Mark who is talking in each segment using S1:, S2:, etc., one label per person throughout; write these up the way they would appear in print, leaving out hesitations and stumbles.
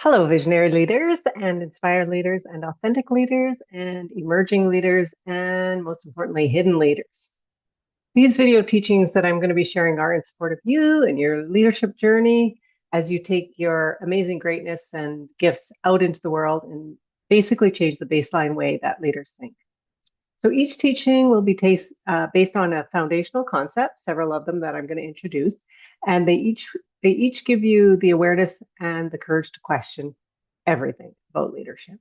S1: Hello, visionary leaders and inspired leaders and authentic leaders and emerging leaders and most importantly, hidden leaders. These video teachings that I'm going to be sharing are in support of you and your leadership journey as you take your amazing greatness and gifts out into the world and basically change the baseline way that leaders think. So each teaching will be based on a foundational concept, several of them that I'm going to introduce, and they each give you the awareness and the courage to question everything about leadership.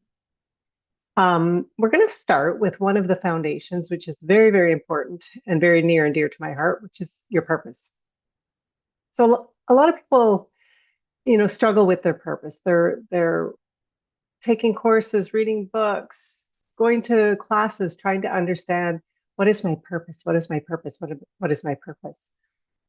S1: We're going to start with one of the foundations, which is very, very important and very near and dear to my heart, which is your purpose. So a lot of people, struggle with their purpose. They're taking courses, reading books, going to classes, trying to understand what is my purpose? What is my purpose? What is my purpose?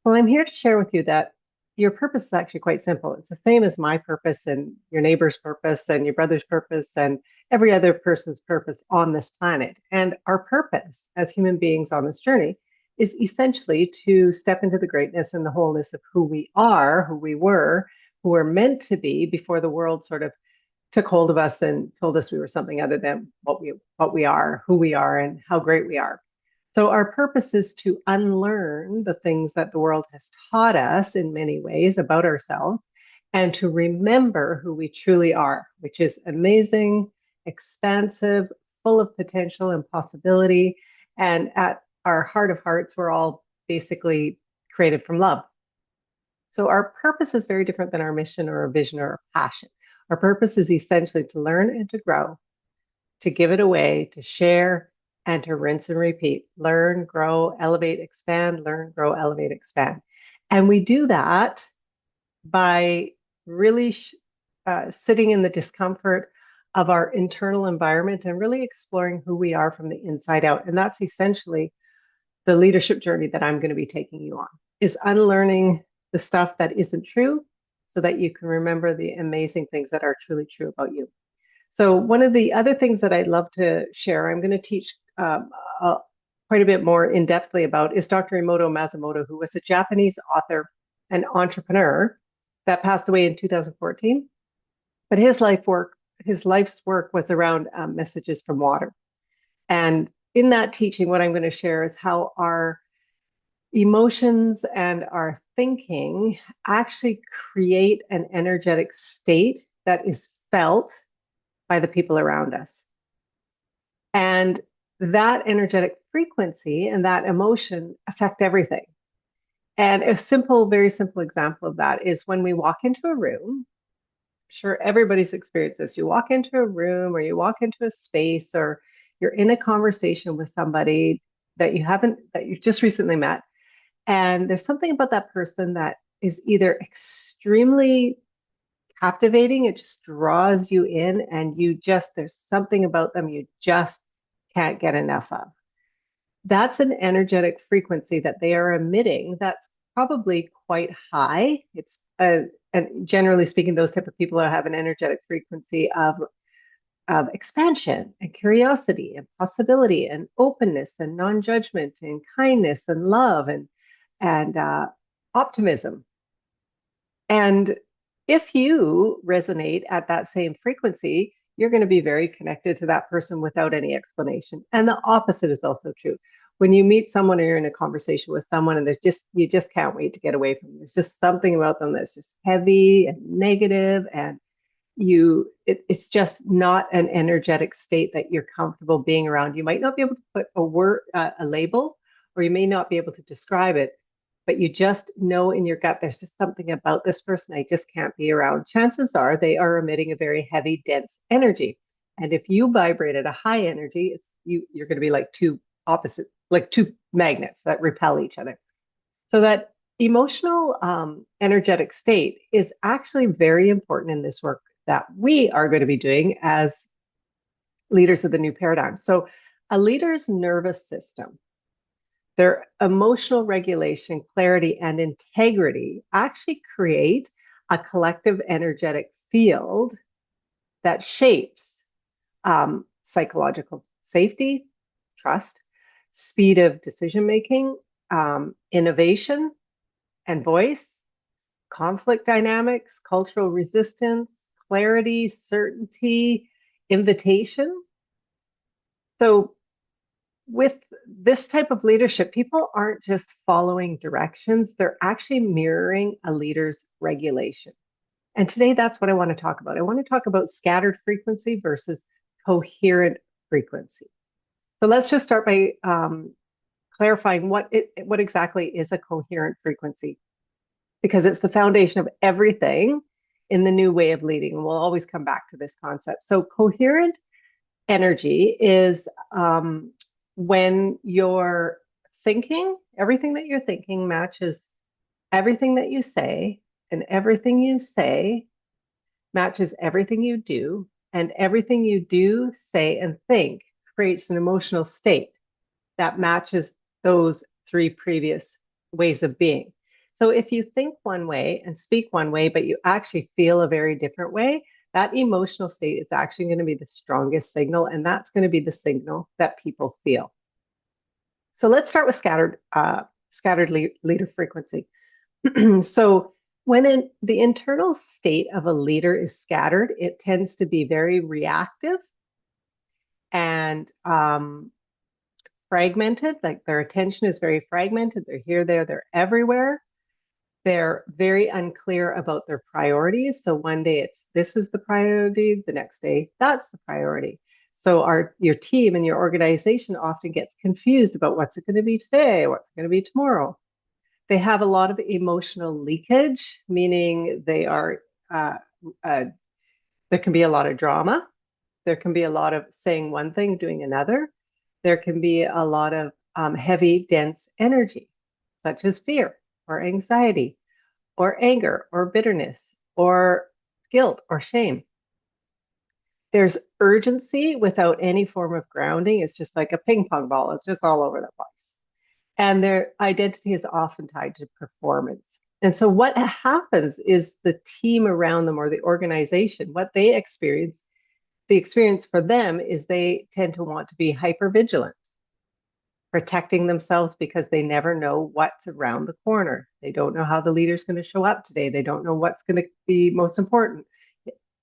S1: Well, I'm here to share with you that your purpose is actually quite simple. It's the same as my purpose and your neighbor's purpose and your brother's purpose and every other person's purpose on this planet. And our purpose as human beings on this journey is essentially to step into the greatness and the wholeness of who we are, who we were, who we're meant to be before the world sort of took hold of us and told us we were something other than what we are, who we are, and how great we are. So our purpose is to unlearn the things that the world has taught us in many ways about ourselves and to remember who we truly are, which is amazing, expansive, full of potential and possibility. And at our heart of hearts, we're all basically created from love. So our purpose is very different than our mission or a vision or a passion. Our purpose is essentially to learn and to grow, to give it away, to share, and to rinse and repeat. Learn, grow, elevate, expand, learn, grow, elevate, expand. And we do that by really sitting in the discomfort of our internal environment and really exploring who we are from the inside out. And that's essentially the leadership journey that I'm going to be taking you on, is unlearning the stuff that isn't true so that you can remember the amazing things that are truly true about you. So one of the other things that I'd love to share, I'm going to teach quite a bit more in-depthly about, is Dr. Emoto Matsumoto, who was a Japanese author and entrepreneur that passed away in 2014. But his life's work was around messages from water. And in that teaching, what I'm going to share is how our emotions and our thinking actually create an energetic state that is felt by the people around us. And that energetic frequency and that emotion affect everything. And a very simple example of that is when we walk into a room. I'm sure everybody's experienced this. You walk into a room or you walk into a space or you're in a conversation with somebody that you've just recently met. And there's something about that person that is either extremely captivating, it just draws you in, and there's something about them you just can't get enough of. That's an energetic frequency that they are emitting that's probably quite high. And generally speaking, those type of people have an energetic frequency of expansion and curiosity and possibility and openness and non-judgment and kindness and love and optimism. And if you resonate at that same frequency, you're going to be very connected to that person without any explanation. And the opposite is also true. When you meet someone or you're in a conversation with someone and you just can't wait to get away from them. There's just something about them that's just heavy and negative, and it's just not an energetic state that you're comfortable being around. You might not be able to put a label, or you may not be able to describe it, but you just know in your gut there's just something about this person I just can't be around. Chances are they are emitting a very heavy, dense energy. And if you vibrate at a high energy, you're going to be like two magnets that repel each other. So that emotional energetic state is actually very important in this work that we are going to be doing as leaders of the new paradigm. So a leader's nervous system, their emotional regulation, clarity, and integrity actually create a collective energetic field that shapes psychological safety, trust, speed of decision making, innovation and voice, conflict dynamics, cultural resistance, clarity, certainty, invitation. So with this type of leadership, people aren't just following directions, they're actually mirroring a leader's regulation. And today, that's what I want to talk about. I want to talk about scattered frequency versus coherent frequency. So let's just start by clarifying what exactly is a coherent frequency, because it's the foundation of everything in the new way of leading. And we'll always come back to this concept. So coherent energy is when you're thinking, everything that you're thinking matches everything that you say, and everything you say matches everything you do, and everything you do, say, and think creates an emotional state that matches those three previous ways of being. So if you think one way and speak one way, but you actually feel a very different way, that emotional state is actually going to be the strongest signal, and that's going to be the signal that people feel. So let's start with scattered leader frequency. So when the internal state of a leader is scattered, it tends to be very reactive and fragmented. Like their attention is very fragmented. They're here, there, they're everywhere. They're very unclear about their priorities. So one day it's this is the priority, the next day that's the priority. So your team and your organization often gets confused about what's it going to be today, what's it going to be tomorrow. They have a lot of emotional leakage, meaning they are there can be a lot of drama. There can be a lot of saying one thing, doing another. There can be a lot of heavy, dense energy, such as fear or anxiety or anger or bitterness or guilt or shame. There's urgency without any form of grounding. It's just like a ping pong ball. It's just all over the place. And their identity is often tied to performance. And so what happens is the team around them or the organization, what they experience, the experience for them is they tend to want to be hyper vigilant, protecting themselves because they never know what's around the corner. They don't know how the leader's going to show up today. They don't know what's going to be most important.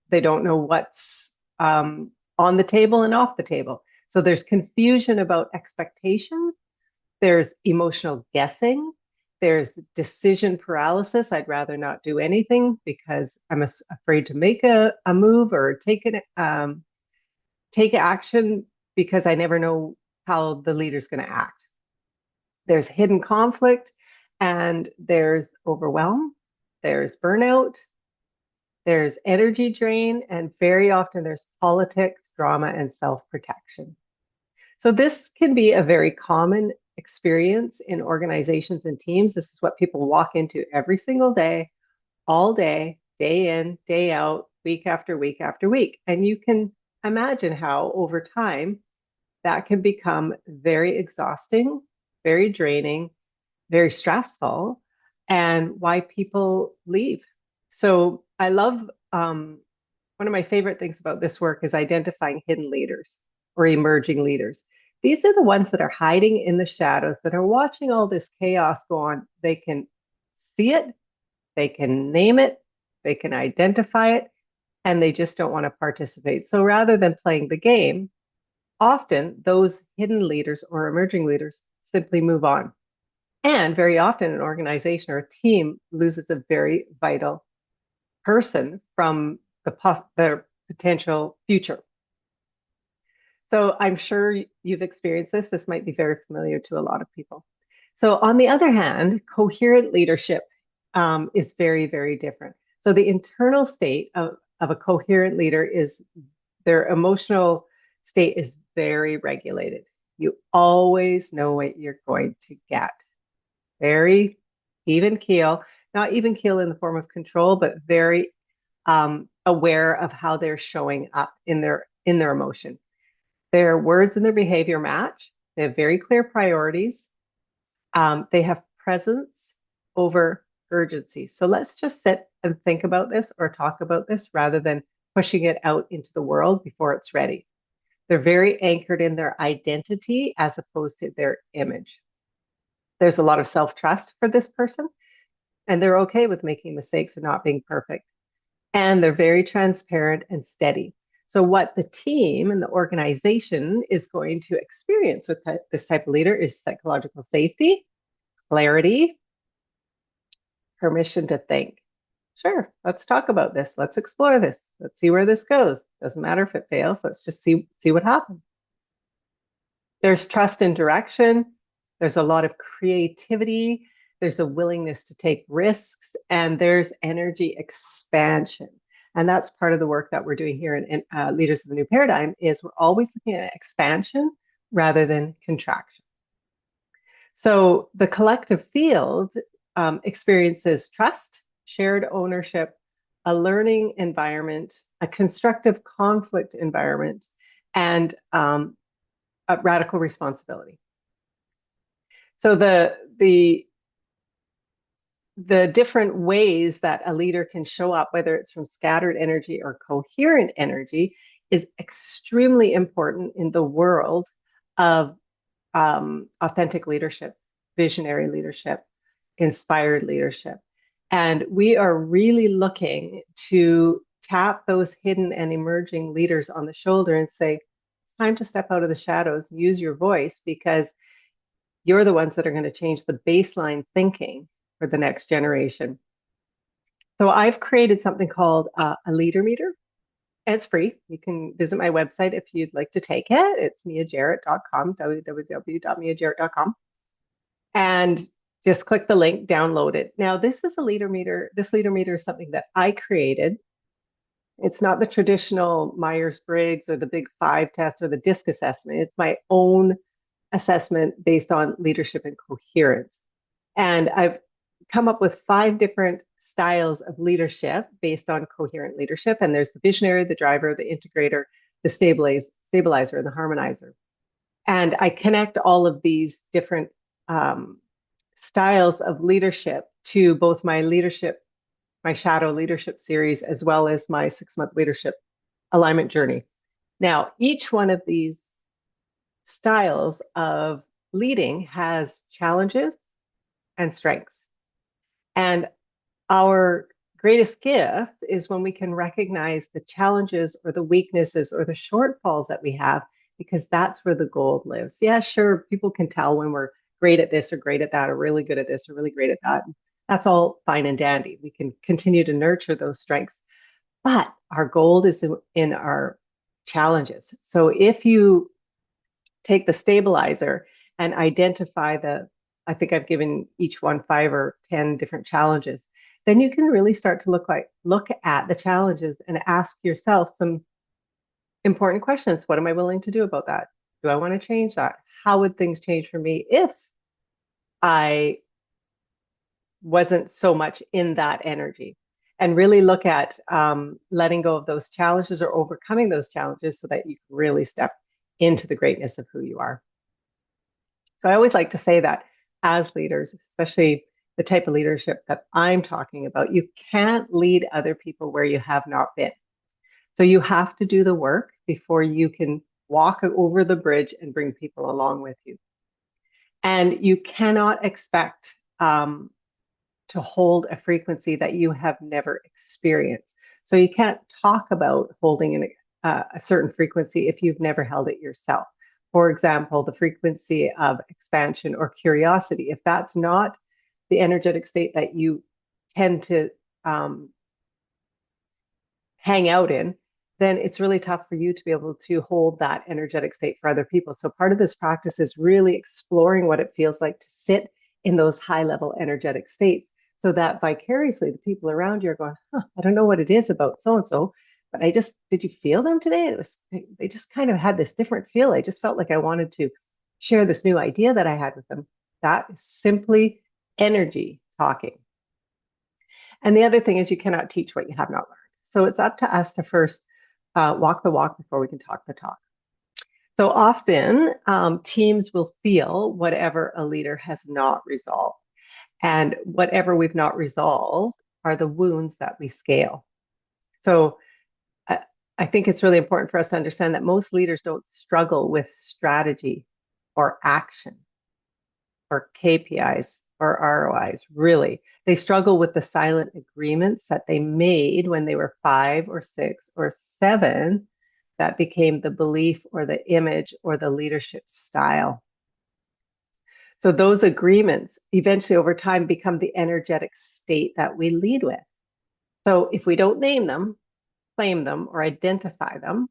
S1: They don't know what's on the table and off the table. So there's confusion about expectation. There's emotional guessing. There's decision paralysis. I'd rather not do anything because I'm afraid to make a move or take action because I never know how the leader's going to act. There's hidden conflict, and there's overwhelm. There's burnout. There's energy drain, and very often there's politics, drama, and self-protection. So this can be a very common experience in organizations and teams. This is what people walk into every single day, all day, day in, day out, week after week after week. And you can imagine how over time that can become very exhausting, very draining, very stressful, and why people leave. So I love one of my favorite things about this work is identifying hidden leaders or emerging leaders. These are the ones that are hiding in the shadows, that are watching all this chaos go on. They can see it, they can name it, they can identify it, and they just don't want to participate. So rather than playing the game, often those hidden leaders or emerging leaders simply move on. And very often an organization or a team loses a very vital person from the potential future. So I'm sure you've experienced this. This might be very familiar to a lot of people. So on the other hand, coherent leadership is very, very different. So the internal state of a coherent leader is their emotional state is very regulated. You always know what you're going to get. Very even keel, not even keel in the form of control, but very aware of how they're showing up in their emotion. Their words and their behavior match. They have very clear priorities. They have presence over urgency. So let's just sit and think about this or talk about this rather than pushing it out into the world before it's ready. They're very anchored in their identity as opposed to their image. There's a lot of self-trust for this person, and they're okay with making mistakes or not being perfect. and they're very transparent and steady. So, what the team and the organization is going to experience with this type of leader is psychological safety, clarity, permission to think. Sure, let's talk about this. Let's explore this. Let's see where this goes. Doesn't matter if it fails. Let's just see what happens. There's trust and direction. There's a lot of creativity. There's a willingness to take risks, and there's energy expansion. And that's part of the work that we're doing here in Leaders of the New Paradigm is we're always looking at expansion rather than contraction. So the collective field experiences trust, shared ownership, a learning environment, a constructive conflict environment, and a radical responsibility. So the different ways that a leader can show up, whether it's from scattered energy or coherent energy, is extremely important in the world of authentic leadership, visionary leadership, inspired leadership. And we are really looking to tap those hidden and emerging leaders on the shoulder and say, it's time to step out of the shadows, use your voice, because you're the ones that are going to change the baseline thinking for the next generation. So I've created something called a leader meter. It's free. You can visit my website if you'd like to take it. It's miajarrett.com, www.miajarrett.com. And just click the link, download it. Now, this is a leader meter. This leader meter is something that I created. It's not the traditional Myers-Briggs or the Big Five test or the DISC assessment. It's my own assessment based on leadership and coherence. And I've come up with 5 different styles of leadership based on coherent leadership. And there's the visionary, the driver, the integrator, the stabilizer, and the harmonizer. And I connect all of these different styles of leadership to both my leadership, my shadow leadership series, as well as my 6-month leadership alignment journey. Now, each one of these styles of leading has challenges and strengths. And our greatest gift is when we can recognize the challenges or the weaknesses or the shortfalls that we have, because that's where the gold lives. Yeah, sure, people can tell when we're great at this or great at that or really good at this or really great at that. That's all fine and dandy. We can continue to nurture those strengths. But our gold is in our challenges. So if you take the stabilizer and identify I think I've given each one 5 or 10 different challenges, then you can really start to look at the challenges and ask yourself some important questions. What am I willing to do about that? Do I want to change that? How would things change for me if I wasn't so much in that energy? And really look at letting go of those challenges or overcoming those challenges so that you can really step into the greatness of who you are. So I always like to say that as leaders, especially the type of leadership that I'm talking about, you can't lead other people where you have not been. So you have to do the work before you can walk over the bridge and bring people along with you. And you cannot expect to hold a frequency that you have never experienced. So you can't talk about holding a certain frequency if you've never held it yourself. For example, the frequency of expansion or curiosity, if that's not the energetic state that you tend to hang out in, then it's really tough for you to be able to hold that energetic state for other people. So part of this practice is really exploring what it feels like to sit in those high level energetic states, so that vicariously the people around you are going, I don't know what it is about so-and-so, but did you feel them today? They just kind of had this different feel. I just felt like I wanted to share this new idea that I had with them. That is simply energy talking. And the other thing is you cannot teach what you have not learned. So it's up to us to first walk the walk before we can talk the talk. So often teams will feel whatever a leader has not resolved. And whatever we've not resolved are the wounds that we scale. So I think it's really important for us to understand that most leaders don't struggle with strategy or action or KPIs or ROIs, really. They struggle with the silent agreements that they made when they were 5 or 6 or 7 that became the belief or the image or the leadership style. So those agreements eventually over time become the energetic state that we lead with. So if we don't name them, claim them, or identify them,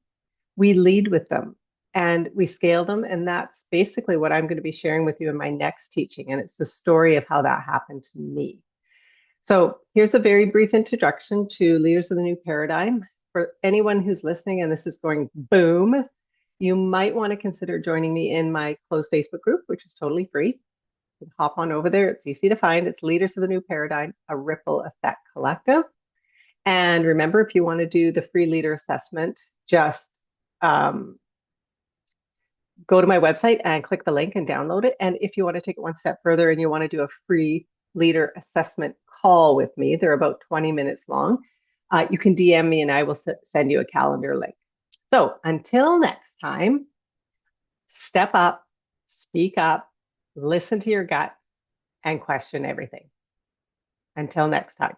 S1: we lead with them and we scale them. And that's basically what I'm going to be sharing with you in my next teaching. And it's the story of how that happened to me. So here's a very brief introduction to Leaders of the New Paradigm. For anyone who's listening and this is going boom, you might want to consider joining me in my closed Facebook group, which is totally free. You can hop on over there. It's easy to find. It's Leaders of the New Paradigm, a Ripple Effect Collective. And remember, if you want to do the free leader assessment, just go to my website and click the link and download it. And if you want to take it one step further and you want to do a free leader assessment call with me, they're about 20 minutes long. You can DM me and I will send you a calendar link. So until next time, step up, speak up, listen to your gut, and question everything. Until next time.